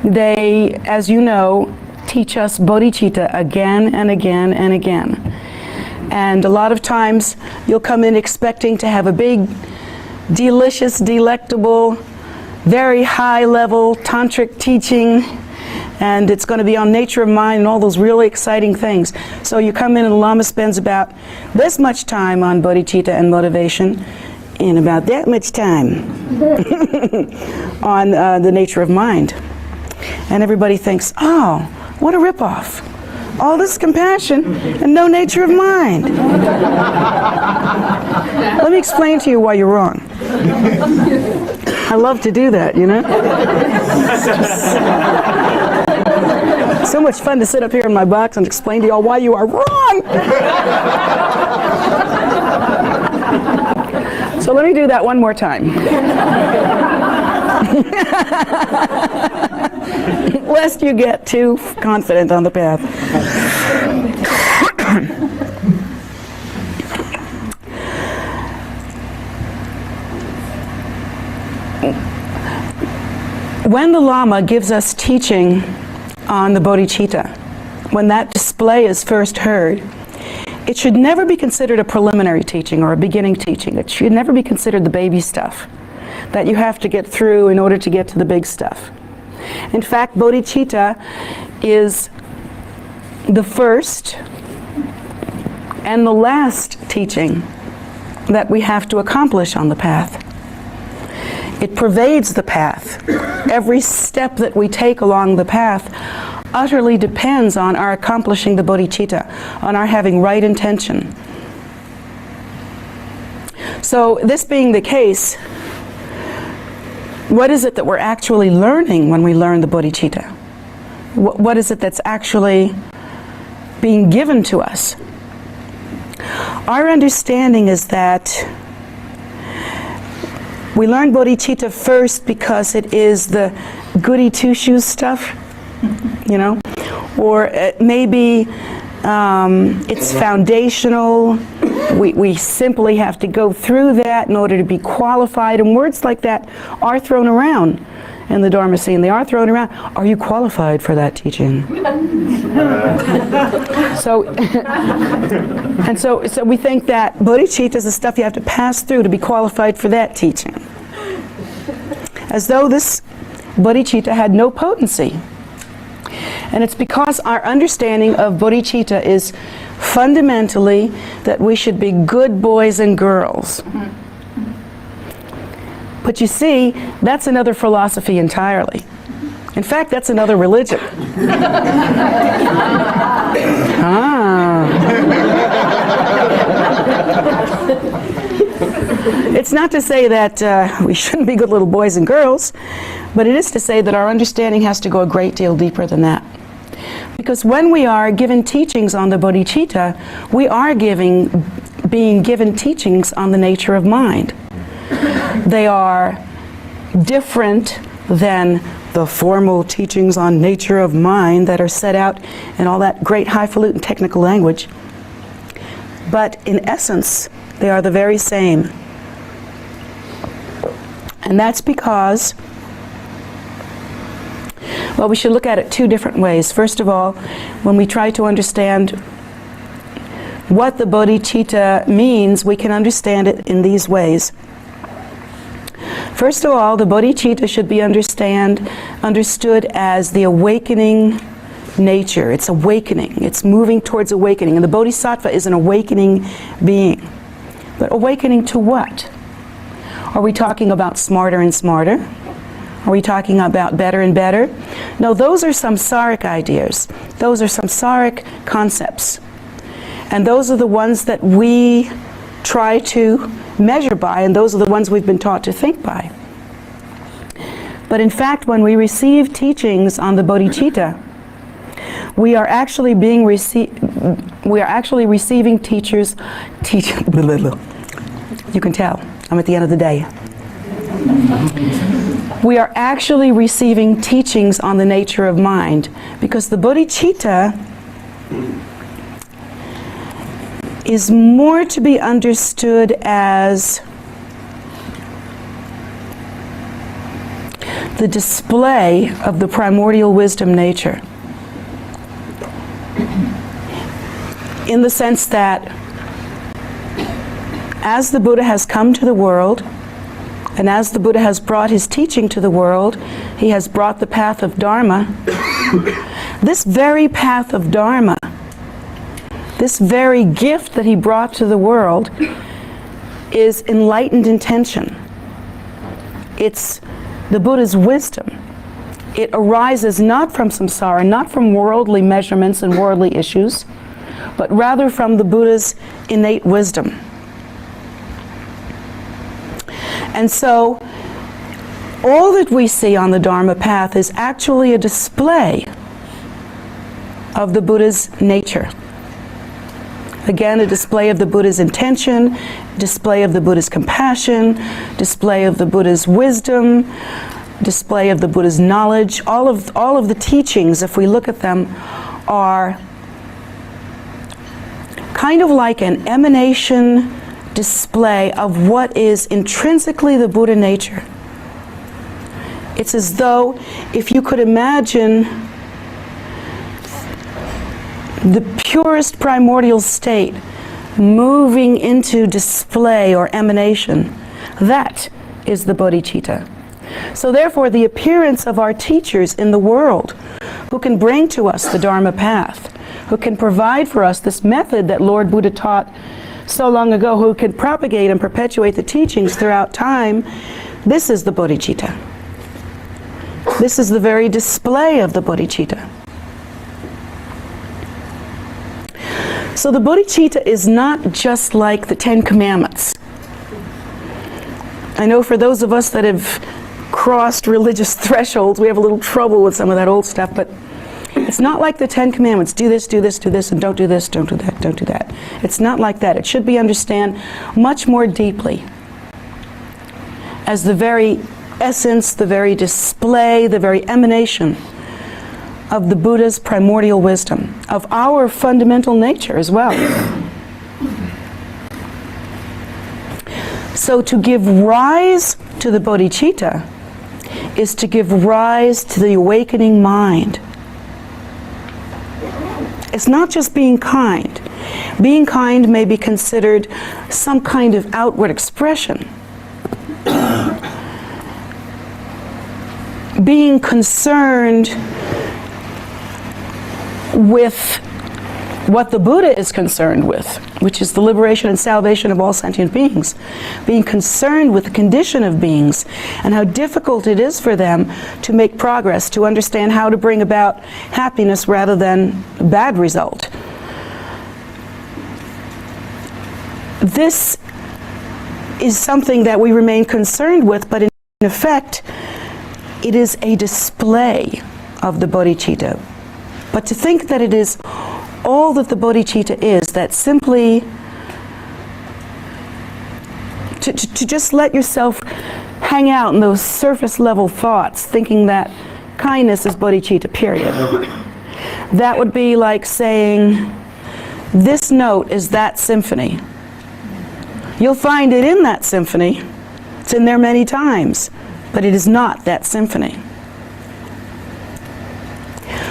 they, as you know, teach us bodhicitta again and again and again. And a lot of times you'll come in expecting to have a big, delicious, delectable, very high-level tantric teaching, and it's going to be on nature of mind and all those really exciting things. So you come in and the Lama spends about this much time on bodhicitta and motivation, and about that much time on the nature of mind. And everybody thinks, oh, what a ripoff. All this compassion and no nature of mind. Let me explain to you why you're wrong. I love to do that, you know? So much fun to sit up here in my box and explain to y'all why you are wrong. So let me do that one more time. Lest you get too confident on the path. When the Lama gives us teaching on the bodhicitta, when that display is first heard, it should never be considered a preliminary teaching or a beginning teaching. It should never be considered the baby stuff that you have to get through in order to get to the big stuff. In fact, bodhicitta is the first and the last teaching that we have to accomplish on the path. It pervades the path. Every step that we take along the path utterly depends on our accomplishing the bodhicitta, on our having right intention. So this being the case, what is it that we're actually learning when we learn the bodhicitta? What is it that's actually being given to us? Our understanding is that we learn bodhicitta first because it is the goody two-shoes stuff, you know, or maybe it's foundational. We simply have to go through that in order to be qualified, and words like that are thrown around in the Dharma scene. They are thrown around. Are you qualified for that teaching? So we think that bodhicitta is the stuff you have to pass through to be qualified for that teaching, as though this bodhicitta had no potency. And it's because our understanding of bodhicitta is fundamentally that we should be good boys and girls. But you see, that's another philosophy entirely. In fact, that's another religion. It's not to say that we shouldn't be good little boys and girls, but it is to say that our understanding has to go a great deal deeper than that. Because when we are given teachings on the bodhicitta, we are being given teachings on the nature of mind. They are different than the formal teachings on nature of mind that are set out in all that great highfalutin technical language. But in essence, they are the very same. And that's because, well, we should look at it two different ways. First of all, when we try to understand what the bodhicitta means, we can understand it in these ways. First of all, the bodhicitta should be understood as the awakening nature. It's awakening. It's moving towards awakening. And the bodhisattva is an awakening being. But awakening to what? Are we talking about smarter and smarter? Are we talking about better and better? No, those are samsaric ideas. Those are samsaric concepts. And those are the ones that we try to measure by, and those are the ones we've been taught to think by. But in fact, when we receive teachings on the bodhicitta, we are actually receiving teachers. You can tell, I'm at the end of the day. We are actually receiving teachings on the nature of mind, because the bodhicitta is more to be understood as the display of the primordial wisdom nature. In the sense that as the Buddha has come to the world, and as the Buddha has brought his teaching to the world, he has brought the path of Dharma. This very path of Dharma, this very gift that he brought to the world, is enlightened intention. It's the Buddha's wisdom. It arises not from samsara, not from worldly measurements and worldly issues, but rather from the Buddha's innate wisdom. And so, all that we see on the Dharma path is actually a display of the Buddha's nature. Again, a display of the Buddha's intention, display of the Buddha's compassion, display of the Buddha's wisdom, display of the Buddha's knowledge. All of the teachings, if we look at them, are kind of like an emanation display of what is intrinsically the Buddha nature. It's as though if you could imagine the purest primordial state moving into display or emanation, that is the bodhicitta. So therefore, the appearance of our teachers in the world, who can bring to us the Dharma path, who can provide for us this method that Lord Buddha taught so long ago, who can propagate and perpetuate the teachings throughout time, this is the bodhicitta. This is the very display of the bodhicitta. So the bodhicitta is not just like the Ten Commandments. I know for those of us that have crossed religious thresholds, we have a little trouble with some of that old stuff, but it's not like the Ten Commandments. Do this, do this, do this, and don't do this, don't do that, don't do that. It's not like that. It should be understood much more deeply as the very essence, the very display, the very emanation of the Buddha's primordial wisdom, of our fundamental nature as well. So to give rise to the bodhicitta is to give rise to the awakening mind. It's not just being kind. Being kind may be considered some kind of outward expression. Being concerned with what the Buddha is concerned with, which is the liberation and salvation of all sentient beings. Being concerned with the condition of beings and how difficult it is for them to make progress, to understand how to bring about happiness rather than a bad result. This is something that we remain concerned with, but in effect, it is a display of the bodhicitta. But to think that it is all that the bodhicitta is, that simply to just let yourself hang out in those surface level thoughts, thinking that kindness is bodhicitta, period. That would be like saying, this note is that symphony. You'll find it in that symphony, It's in there many times, but it is not that symphony.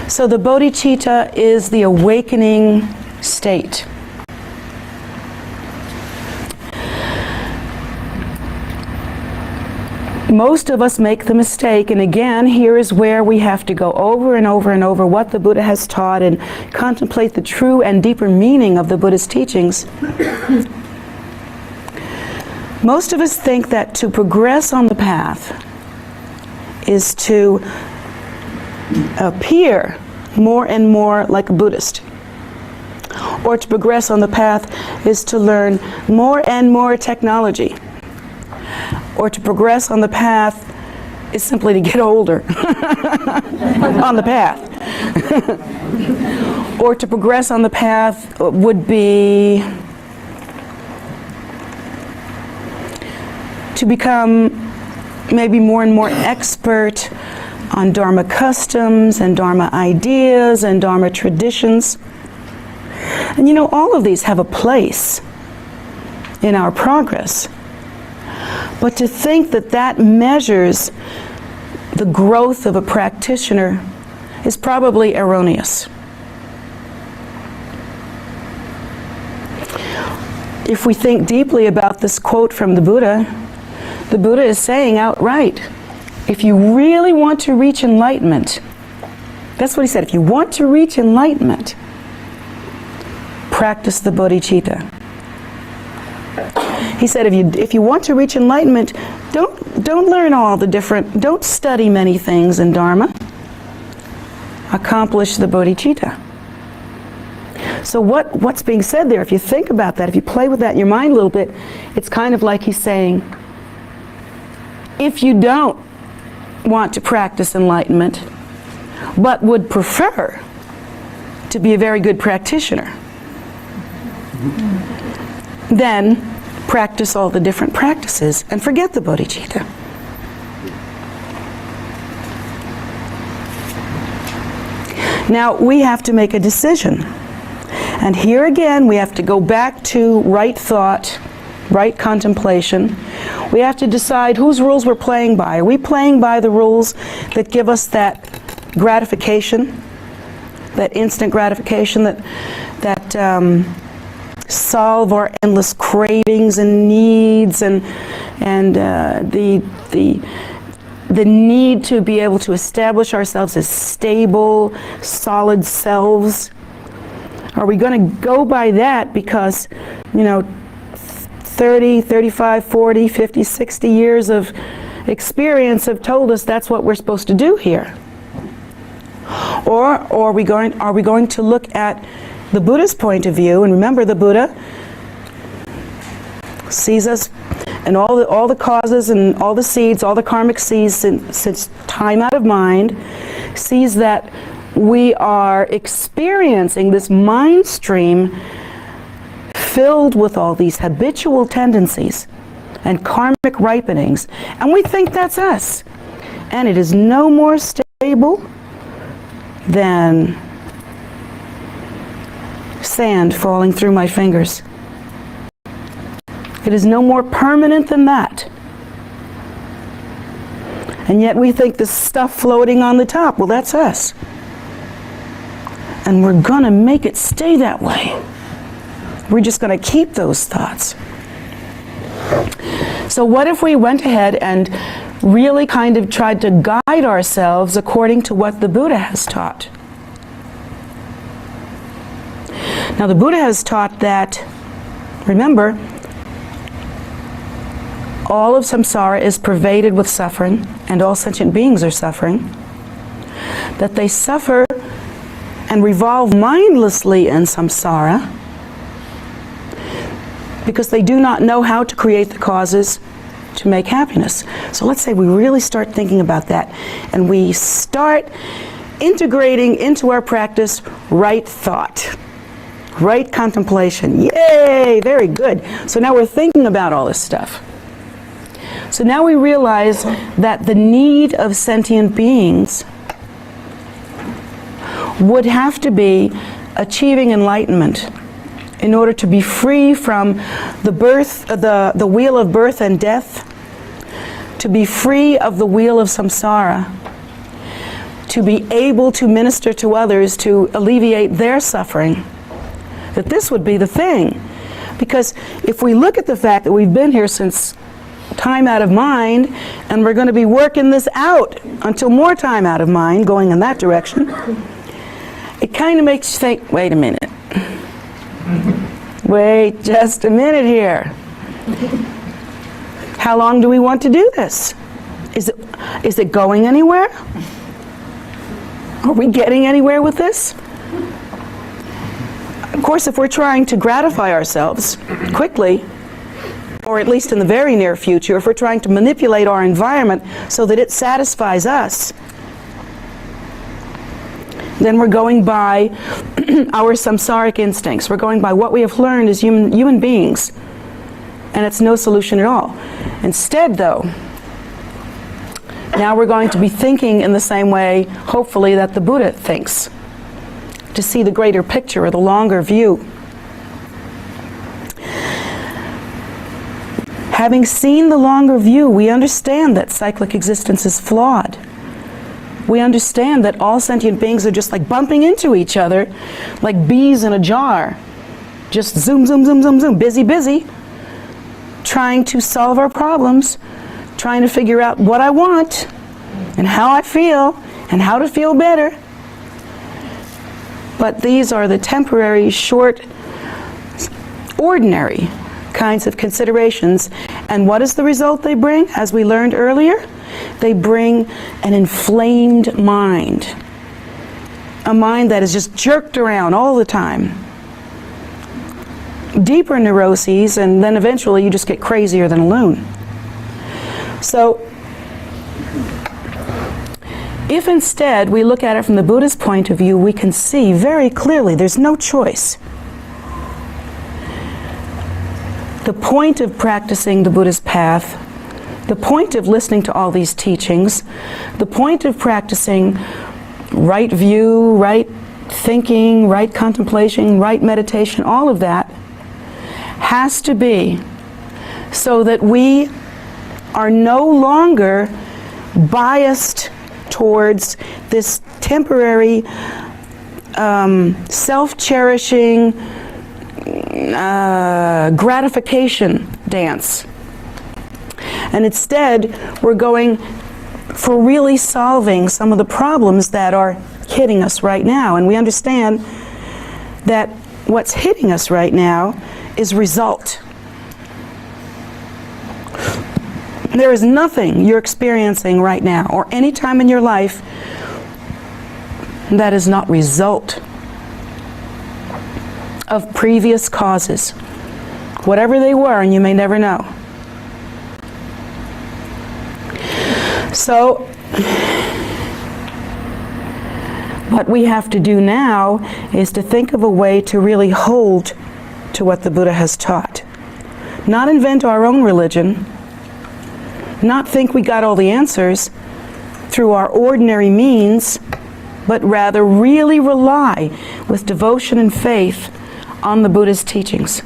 So the bodhicitta is the awakening state. Most of us make the mistake, and again, here is where we have to go over and over and over what the Buddha has taught and contemplate the true and deeper meaning of the Buddha's teachings. Most of us think that to progress on the path is to appear more and more like a Buddhist. Or to progress on the path is to learn more and more technology. Or to progress on the path is simply to get older on the path. Or to progress on the path would be to become maybe more and more expert on Dharma customs and Dharma ideas and Dharma traditions. And you know, all of these have a place in our progress. But to think that that measures the growth of a practitioner is probably erroneous. If we think deeply about this quote from the Buddha is saying outright, if you really want to reach enlightenment, that's what he said, if you want to reach enlightenment, practice the bodhicitta. He said, if you want to reach enlightenment, don't learn all the different, don't study many things in Dharma. Accomplish the bodhicitta. So what's being said there, if you think about that, if you play with that in your mind a little bit, it's kind of like he's saying, if you don't want to practice enlightenment, but would prefer to be a very good practitioner, then practice all the different practices and forget the bodhicitta. Now we have to make a decision. And here again we have to go back to right thought, right contemplation. We have to decide whose rules we're playing by. Are we playing by the rules that give us that gratification, that instant gratification, that solve our endless cravings and needs, and the need to be able to establish ourselves as stable, solid selves? Are we going to go by that because, 30, 35, 40, 50, 60 years of experience have told us that's what we're supposed to do here? Or are we going to look at the Buddha's point of view? And remember, the Buddha sees us and all the causes and all the seeds, all the karmic seeds since time out of mind, sees that we are experiencing this mind stream filled with all these habitual tendencies and karmic ripenings, and we think that's us. And it is no more stable than sand falling through my fingers. It is no more permanent than that. And yet we think this stuff floating on the top, well, that's us. And we're going to make it stay that way. We're just going to keep those thoughts. So what if we went ahead and really kind of tried to guide ourselves according to what the Buddha has taught? Now the Buddha has taught that, remember, all of samsara is pervaded with suffering, and all sentient beings are suffering. That they suffer and revolve mindlessly in samsara because they do not know how to create the causes to make happiness. So let's say we really start thinking about that, and we start integrating into our practice right thought, right contemplation. Yay! Very good. So now we're thinking about all this stuff. So now we realize that the need of sentient beings would have to be achieving enlightenment in order to be free from the wheel of birth and death, to be free of the wheel of samsara, to be able to minister to others, to alleviate their suffering, that this would be the thing. Because if we look at the fact that we've been here since time out of mind, and we're going to be working this out until more time out of mind, going in that direction, it kind of makes you think, wait a minute. Wait just a minute here. How long do we want to do this? Is it going anywhere? Are we getting anywhere with this? Of course, if we're trying to gratify ourselves quickly, or at least in the very near future, if we're trying to manipulate our environment so that it satisfies us, then we're going by our samsaric instincts. We're going by what we have learned as human beings. And it's no solution at all. Instead, though, now we're going to be thinking in the same way, hopefully, that the Buddha thinks, to see the greater picture or the longer view. Having seen the longer view, we understand that cyclic existence is flawed. We understand that all sentient beings are just like bumping into each other, like bees in a jar. Just zoom, zoom, zoom, zoom, zoom, busy, busy, trying to solve our problems, trying to figure out what I want, and how I feel, and how to feel better. But these are the temporary, short, ordinary kinds of considerations. And what is the result they bring? As we learned earlier, they bring an inflamed mind. A mind that is just jerked around all the time. Deeper neuroses, and then eventually you just get crazier than a loon. So, if instead we look at it from the Buddha's point of view, we can see very clearly there's no choice. The point of practicing the Buddha's path, the point of listening to all these teachings, the point of practicing right view, right thinking, right contemplation, right meditation, all of that has to be so that we are no longer biased towards this temporary self-cherishing gratification dance. And instead, we're going for really solving some of the problems that are hitting us right now. And we understand that what's hitting us right now is result. There is nothing you're experiencing right now, or any time in your life, that is not result of previous causes, whatever they were, and you may never know. So, what we have to do now is to think of a way to really hold to what the Buddha has taught. Not invent our own religion, not think we got all the answers through our ordinary means, but rather really rely with devotion and faith on the Buddha's teachings.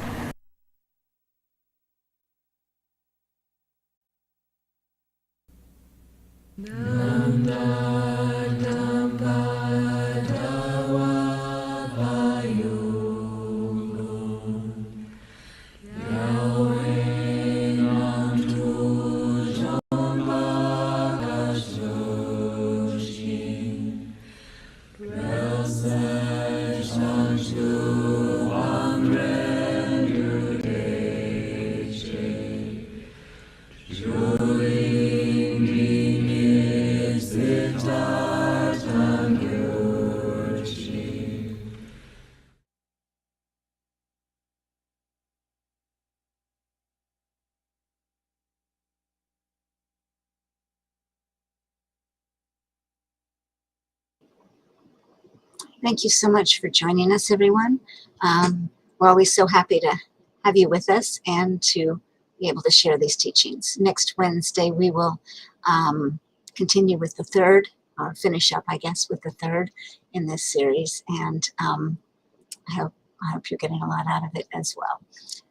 Thank you so much for joining us, everyone. We're always so happy to have you with us and to be able to share these teachings. Next Wednesday, we will continue with the third, or finish up, I guess, with the third in this series. And I hope you're getting a lot out of it as well.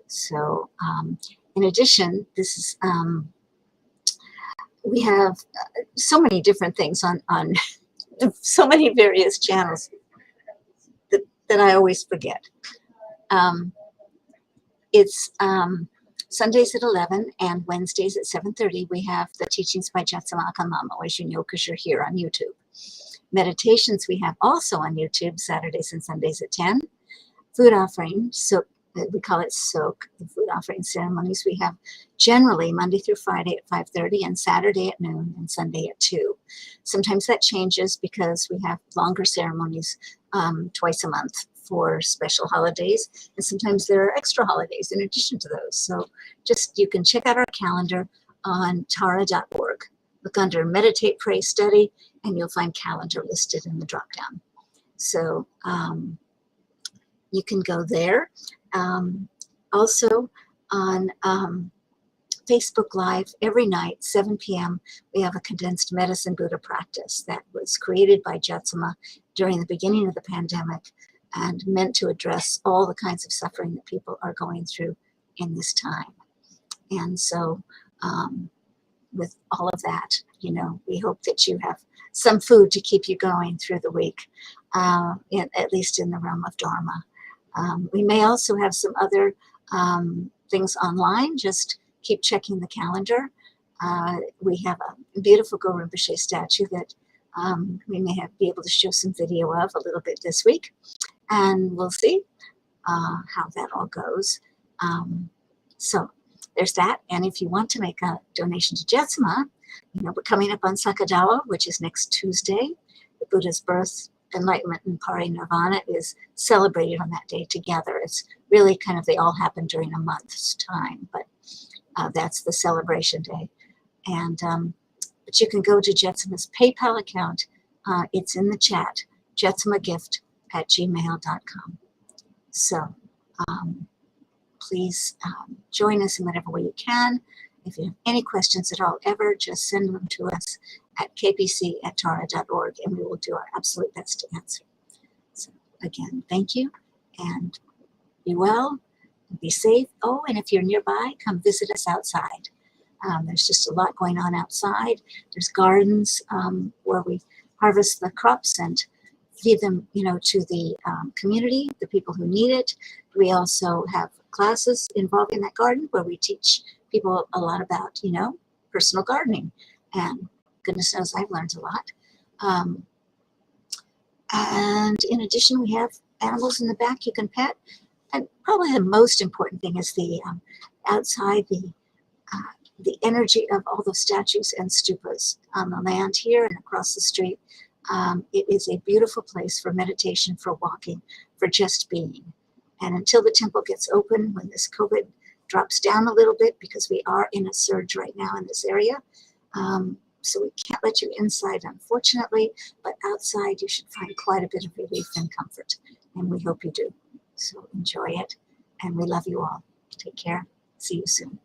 So, in addition, this is we have so many different things on so many various channels that I always forget. It's Sundays at 11 and Wednesdays at 7:30. We have the teachings by Jetsunma, as you know, because you're here on YouTube. Meditations we have also on YouTube, Saturdays and Sundays at 10. Food offering, so we call it soak, the food offering ceremonies we have generally Monday through Friday at 5:30 and Saturday at noon and Sunday at 2. Sometimes that changes because we have longer ceremonies twice a month for special holidays, and sometimes there are extra holidays in addition to those. So just, you can check out our calendar on tara.org. Look under Meditate, Pray, Study, and you'll find calendar listed in the drop-down. So you can go there. Also on Facebook Live every night, 7 p.m., we have a condensed medicine Buddha practice that was created by Jetsunma during the beginning of the pandemic and meant to address all the kinds of suffering that people are going through in this time. And so with all of that, you know, we hope that you have some food to keep you going through the week, at least in the realm of Dharma. We may also have some other things online. Just keep checking the calendar. We have a beautiful Go Rinpoche statue that we may be able to show some video of a little bit this week. And we'll see how that all goes. So there's that. And if you want to make a donation to Jetsunma, you know, we're coming up on Sakadawa, which is next Tuesday. The Buddha's birth, enlightenment, and parinirvana is celebrated on that day together. It's really kind of, they all happen during a month's time, but that's the celebration day. And but you can go to Jetsunma's PayPal account. It's in the chat, jetsumagift@gmail.com. So please join us in whatever way you can. If you have any questions at all ever, just send them to us at kpc@tara.org, and we will do our absolute best to answer. So again, thank you, and be well, and be safe. Oh, and if you're nearby, come visit us outside. There's just a lot going on outside. There's gardens where we harvest the crops and feed them, you know, to the community, the people who need it. We also have classes involved in that garden where we teach people a lot about, you know, personal gardening. And goodness knows I've learned a lot. And in addition, we have animals in the back you can pet. And probably the most important thing is the outside, the energy of all the statues and stupas on the land here and across the street. It is a beautiful place for meditation, for walking, for just being. And until the temple gets open, when this COVID drops down a little bit, because we are in a surge right now in this area, so we can't let you inside, unfortunately, but outside you should find quite a bit of relief and comfort, and we hope you do. So enjoy it, and we love you all. Take care. See you soon.